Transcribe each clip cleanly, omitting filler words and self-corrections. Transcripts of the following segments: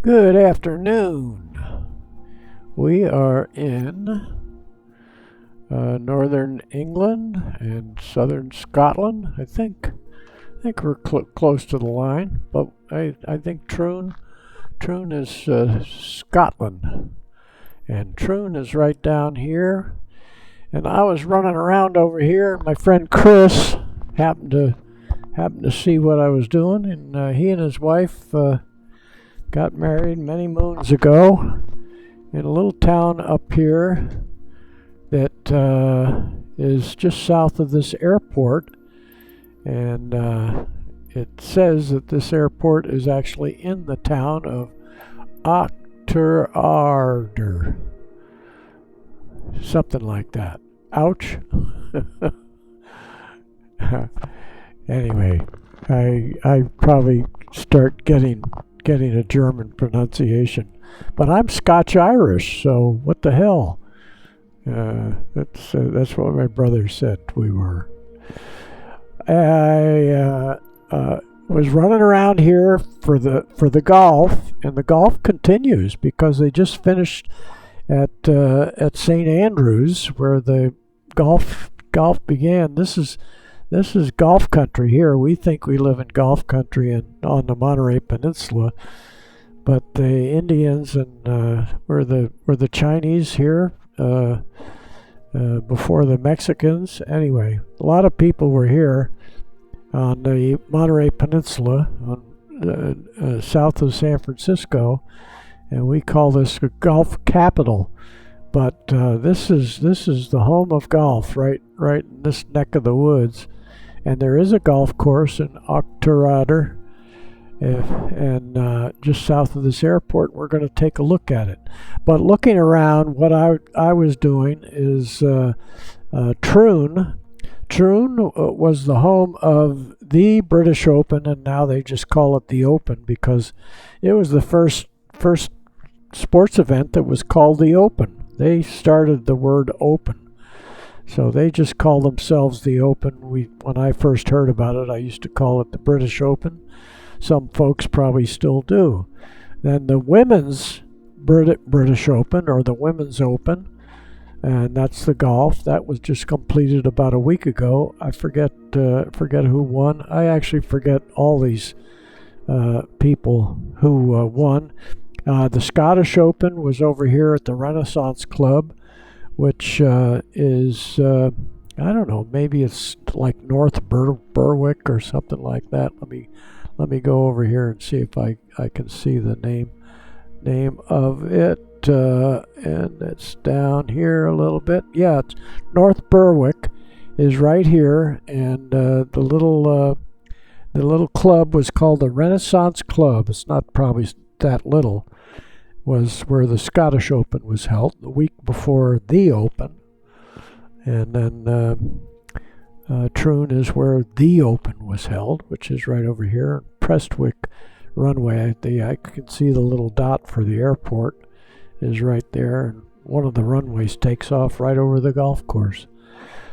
Good afternoon. We are in northern England and southern Scotland. I think we're close to the line, but I think Troon is Scotland, and Troon is right down here. And I was running around over here. My friend Chris happened to see what I was doing, and he and his wife got married many moons ago in a little town up here that is just south of this airport. And it says that this airport is actually in the town of Auchterarder. Something like that. Ouch. Anyway, I probably start getting a German pronunciation, but I'm Scotch-Irish, so what the hell? That's what my brother said we were. I was running around here for the golf, and the golf continues because they just finished at St. Andrews, where the golf began. This is golf country here. We think we live in golf country on the Monterey Peninsula, but the Indians and were the Chinese here before the Mexicans. Anyway, a lot of people were here on the Monterey Peninsula, south of San Francisco, and we call this a golf capital. But this is the home of golf, right in this neck of the woods. And there is a golf course in Auchterarder, and just south of this airport. We're going to take a look at it. But looking around, what I was doing is Troon. Troon was the home of the British Open, and now they just call it the Open because it was the first sports event that was called the Open. They started the word open. So they just call themselves the Open. When I first heard about it, I used to call it the British Open. Some folks probably still do. Then the Women's British Open, or the Women's Open, and that's the golf. That was just completed about a week ago. I forget who won. I actually forget all these people who won. The Scottish Open was over here at the Renaissance Club, which is, I don't know, maybe it's like North Berwick or something like that. Let me go over here and see if I can see the name of it. And it's down here a little bit. Yeah, it's North Berwick is right here, and the little club was called the Renaissance Club. It's not probably that little. Was where the Scottish Open was held the week before the Open. And then Troon is where the Open was held, which is right over here. Prestwick runway, I can see the little dot for the airport is right there, and one of the runways takes off right over the golf course.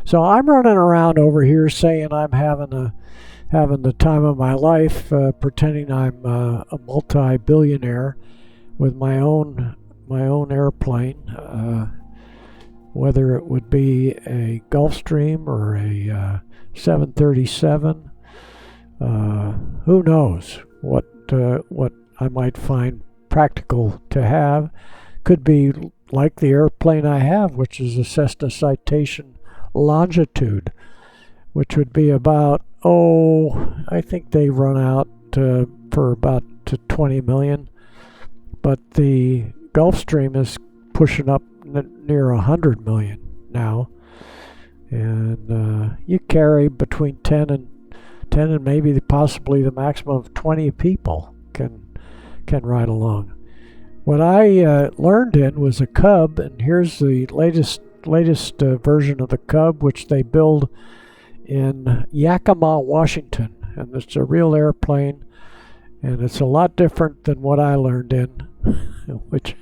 So I'm running around over here saying I'm having the time of my life, pretending I'm a multi-billionaire with my own airplane, whether it would be a Gulfstream or a 737. Who knows what I might find practical to have. Could be like the airplane I have, which is a Cessna Citation Longitude, which would be about, I think they run out for about to 20 million. But the Gulfstream is pushing up near 100 million now, and you carry between 10 and maybe possibly the maximum of 20 people can ride along. What I learned in was a Cub, and here's the latest version of the Cub, which they build in Yakima, Washington, and it's a real airplane. And it's a lot different than what I learned in, which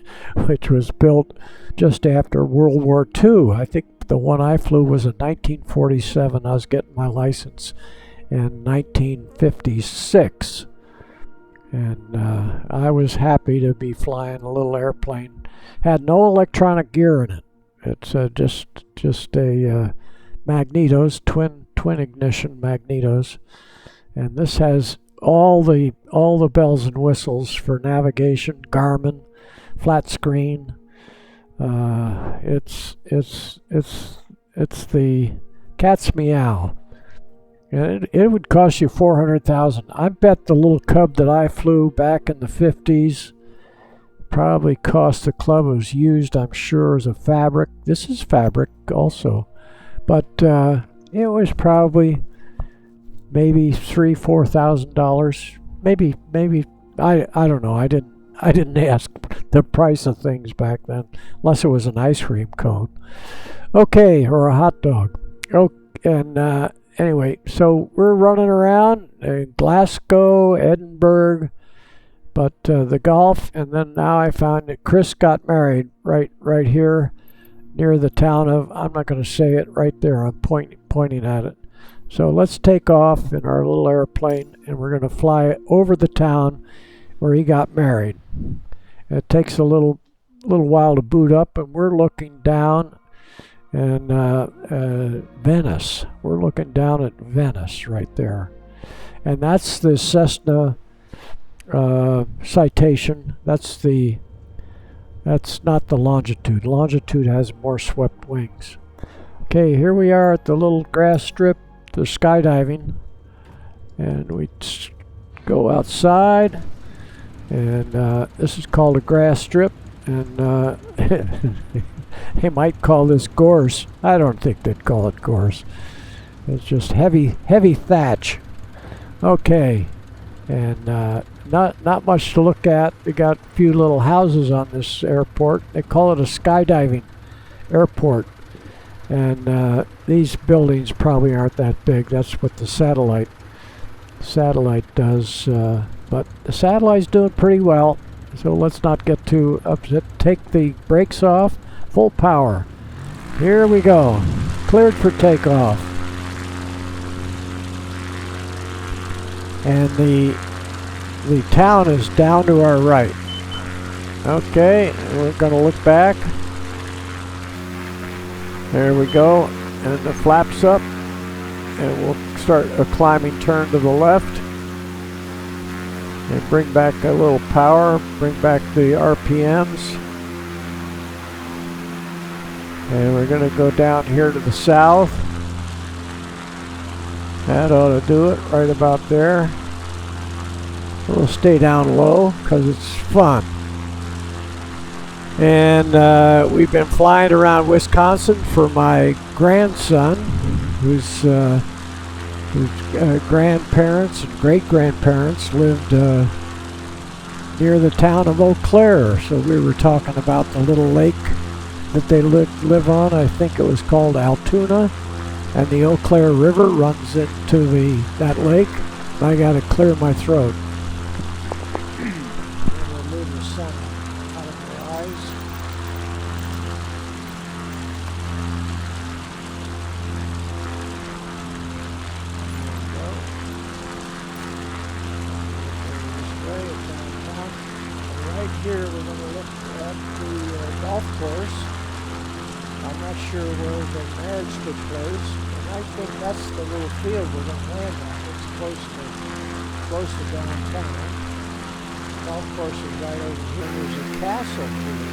was built just after World War II. I think the one I flew was in 1947. I was getting my license in 1956. And I was happy to be flying a little airplane. Had no electronic gear in it. It's just a magnetos, twin ignition magnetos, and this has all the bells and whistles for navigation, Garmin, flat screen. It's the cat's meow. And it would cost you $400,000. I bet the little Cub that I flew back in the 50s probably cost the club. It was used, I'm sure, as a fabric. This is fabric also. But it was probably maybe $3,000-$4,000. Maybe I don't know. I didn't ask the price of things back then, unless it was an ice cream cone. Okay, or a hot dog. Oh, and anyway, so we're running around Glasgow, Edinburgh, but the Gulf, and then now I found that Chris got married right here near the town of, I'm not going to say it right there, I'm pointing at it. So let's take off in our little airplane, and we're going to fly over the town where he got married. It takes a little while to boot up, and we're looking down. And Venice. We're looking down at Venice right there. And that's the Cessna Citation. That's not the Longitude. Longitude has more swept wings. Okay, here we are at the little grass strip, the skydiving. And we go outside. And this is called a grass strip. And they might call this gorse. I don't think they'd call it gorse. It's just heavy thatch. Okay, and not much to look at. We got a few little houses on this airport. They call it a skydiving airport, and these buildings probably aren't that big. That's what the satellite does. But the satellite's doing pretty well. So let's not get too upset. Take the brakes off. Full power. Here we go. Cleared for takeoff. And the town is down to our right. Okay, we're going to look back. There we go. And the flaps up. And we'll start a climbing turn to the left. And bring back a little power. Bring back the RPMs. And we're going to go down here to the south. That ought to do it right about there. We'll stay down low because it's fun. And we've been flying around Wisconsin for my grandson, whose grandparents and great-grandparents lived near the town of Eau Claire. So we were talking about the little lake that they live on. I think it was called Altoona, and the Eau Claire River runs into that lake. I got to clear my throat. Remove the sun out of my eyes. Right here we're going to look at the golf course. I'm not sure where the marriage took place, and I think that's the little field we're going to land on. It's close to downtown. The golf course is right over here. There's a castle here.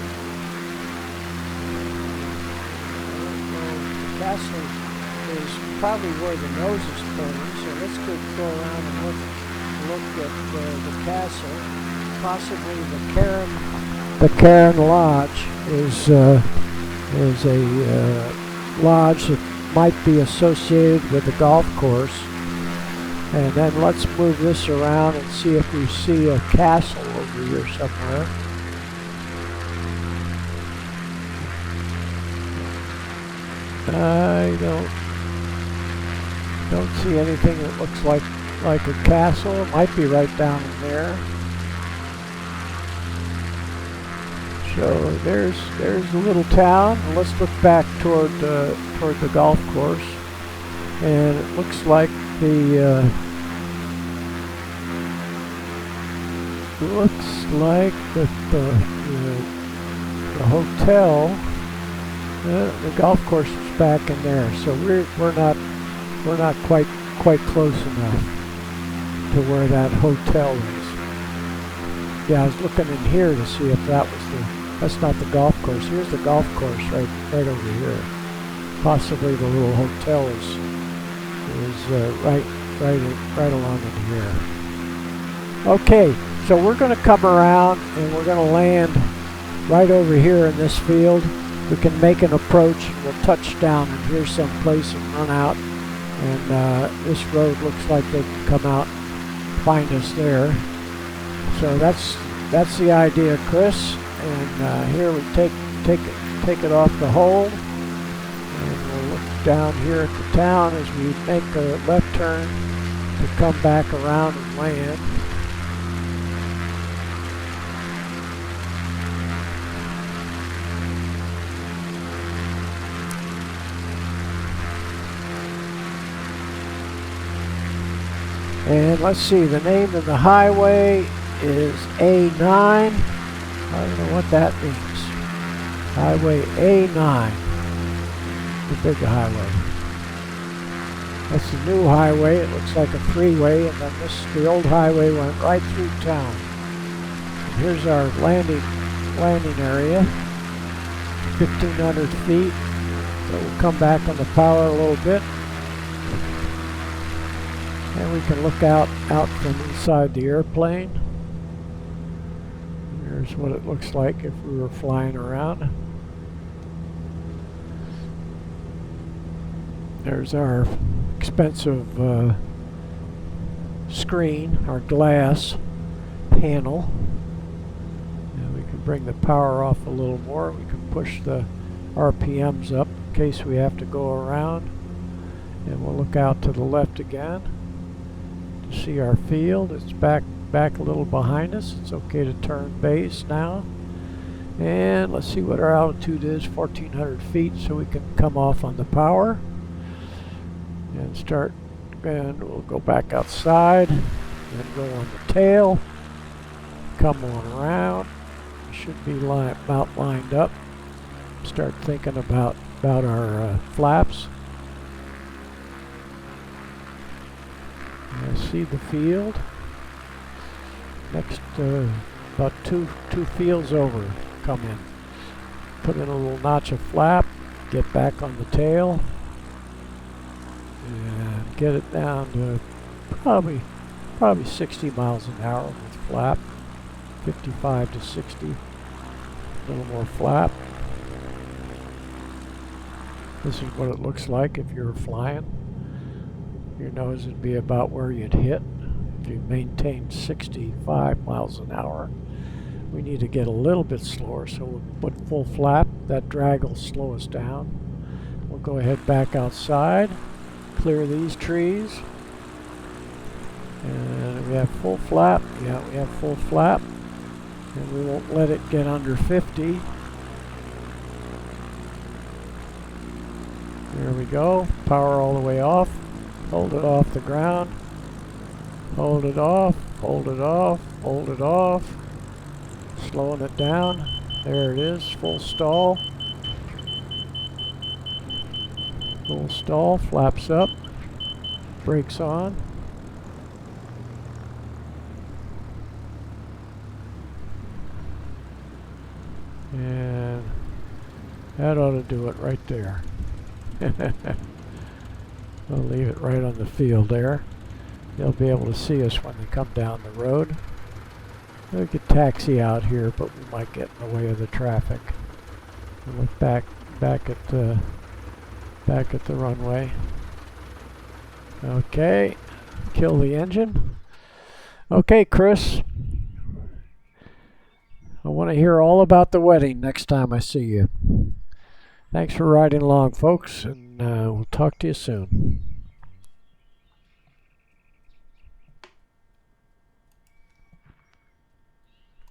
I don't know. The castle is probably where the nose is pointing, so let's go around and look at the castle. Possibly the Cairn Lodge is a lodge that might be associated with the golf course. And then let's move this around and see if we see a castle over here somewhere. I don't see anything that looks like a castle. It might be right down in there. So there's a little town. Let's look back toward the golf course, and it looks like the looks like that the hotel, the golf course is back in there, so we're not quite close enough to where that hotel is. Yeah, I was looking in here to see if that was that's not the golf course. Here's the golf course right over here. Possibly the little hotel is right along in here. Okay, so we're going to come around and we're going to land right over here in this field. We can make an approach and we'll touch down and here's some place and run out. And this road looks like they can come out and find us there. So that's the idea, Chris. And here we take it off the hold. And we'll look down here at the town as we make a left turn to come back around and land. And let's see, the name of the highway is A9. I don't know what that means. Highway A9. The big highway. That's the new highway. It looks like a freeway, and then the old highway went right through town. And here's our landing area. 1,500 feet. So we'll come back on the power a little bit. And we can look out from inside the airplane. Here's what it looks like if we were flying around. There's our expensive screen, our glass panel. And we can bring the power off a little more. We can push the RPMs up in case we have to go around. And we'll look out to the left again. See our field. It's back a little behind us. It's okay to turn base now. And let's see what our altitude is, 1,400 feet, so we can come off on the power and start. And we'll go back outside and go on the tail, come on around. Should be about lined up. Start thinking about our flaps. See the field. Next, about two fields over, come in. Put in a little notch of flap, get back on the tail, and get it down to probably 60 miles an hour with flap, 55 to 60. A little more flap. This is what it looks like if you're flying. Your nose would be about where you'd hit if you maintained 65 miles an hour. We need to get a little bit slower, so we'll put full flap. That drag will slow us down. We'll go ahead back outside, clear these trees, and we have full flap. Yeah, we have full flap, and we won't let it get under 50. There we go. Power all the way off. Hold it off the ground. Hold it off, hold it off, hold it off. Slowing it down. There it is, full stall. Full stall, flaps up, brakes on. And that ought to do it right there. I'll leave it right on the field there. They'll be able to see us when they come down the road. We could taxi out here, but we might get in the way of the traffic. We'll look back at the runway. Okay, kill the engine. Okay, Chris. I want to hear all about the wedding next time I see you. Thanks for riding along, folks, and we'll talk to you soon.